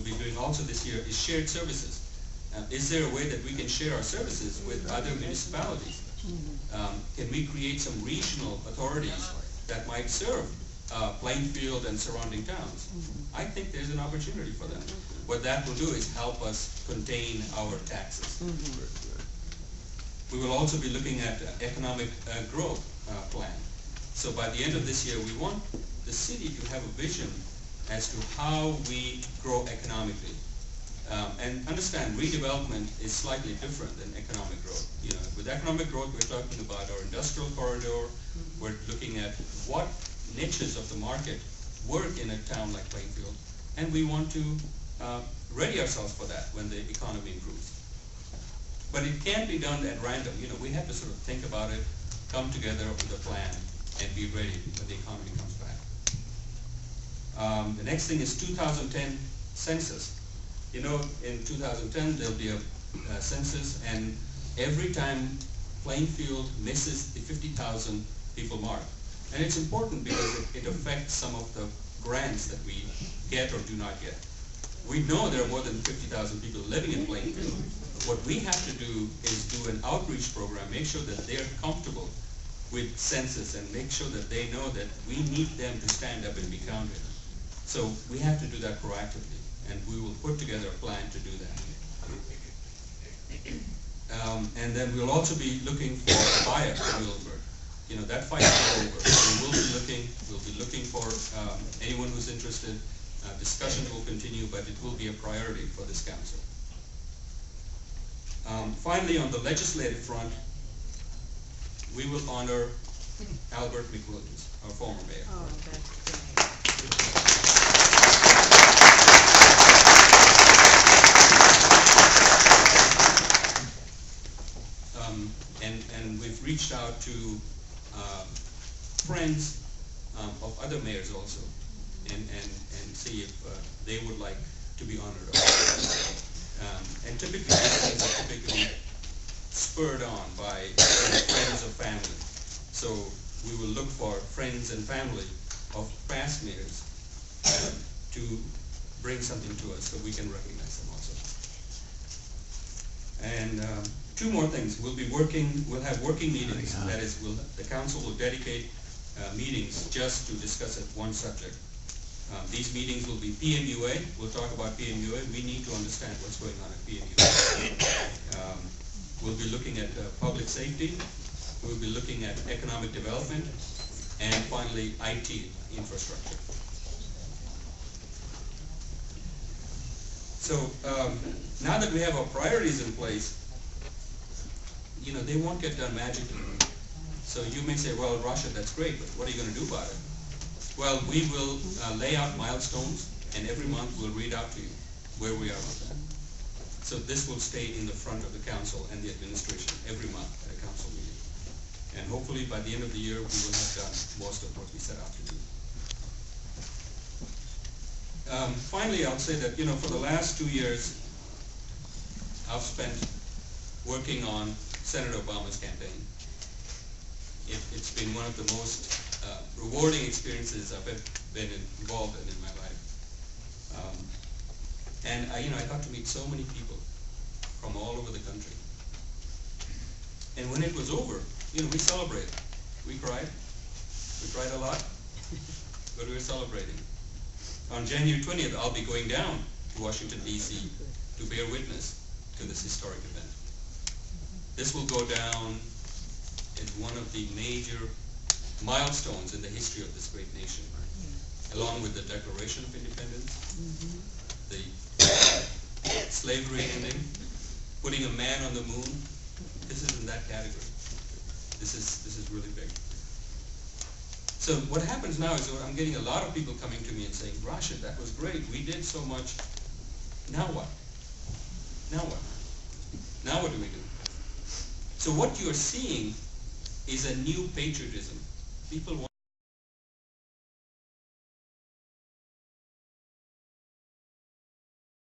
we'll be doing also this year is shared services. Is there a way that we can share our services with other municipalities? Can we create some regional authorities that might serve Plainfield and surrounding towns? I think there's an opportunity for that. What that will do is help us contain our taxes. We will also be looking at economic growth plan. So by the end of this year, we want the city to have a vision as to how we grow economically. And understand, redevelopment is slightly different than economic growth. You know, with economic growth, we're talking about our industrial corridor. We're looking at what niches of the market work in a town like Plainfield, and we want to ready ourselves for that when the economy improves. But it can't be done at random. You know, we have to sort of think about it, come together with a plan, and be ready when the economy comes back. The next thing is 2010 census. You know, in 2010 there'll be a census, and every time Plainfield misses the 50,000 people mark. And it's important because it affects some of the grants that we get or do not get. We know there are more than 50,000 people living in Plainfield. What we have to do is do an outreach program, make sure that they're comfortable with census and make sure that they know that we need them to stand up and be counted. So we have to do that proactively, and we will put together a plan to do that. And then we'll also be looking for a buyer for Middleburg. You know, that fight is over. We'll be looking for anyone who's interested. Discussions will continue, but it will be a priority for this council. Finally, on the legislative front, we will honor Albert McWilliams, our former mayor. Oh, that's great. And we've reached out to friends of other mayors also, and see if they would like to be honored. And typically, these things are typically spurred on by friends or family. So we will look for friends and family of past mayors to bring something to us so we can recognize them also. And two more things. We'll have working meetings. That is, the council will dedicate meetings just to discuss one subject. These meetings will be PMUA. We'll talk about PMUA. We need to understand what's going on at PMUA. We'll be looking at public safety. We'll be looking at economic development. And finally, IT infrastructure. So now that we have our priorities in place, you know, they won't get done magically. So you may say, well, Rashid, that's great, but what are you going to do about it? Well, we will lay out milestones, and every month we'll read out to you where we are with that. So this will stay in the front of the council and the administration every month at a council meeting. And hopefully by the end of the year, we will have done most of what we set out to do. Finally, I'll say that, you know, for the last 2 years, I've spent working on Senator Obama's campaign. It's been one of the most rewarding experiences I've been involved in my life. And I got to meet so many people from all over the country. And when it was over, you know, we celebrated. We cried. We cried a lot, but we were celebrating. On January 20th, I'll be going down to Washington, D.C. to bear witness to this historic event. This will go down as one of the major milestones in the history of this great nation, along with the Declaration of Independence, the slavery ending, putting a man on the moon. This is in that category. This is really big. So what happens now is I'm getting a lot of people coming to me and saying, Rashid, that was great. We did so much. Now what? Now what? Now what do we do? So what you're seeing is a new patriotism. People want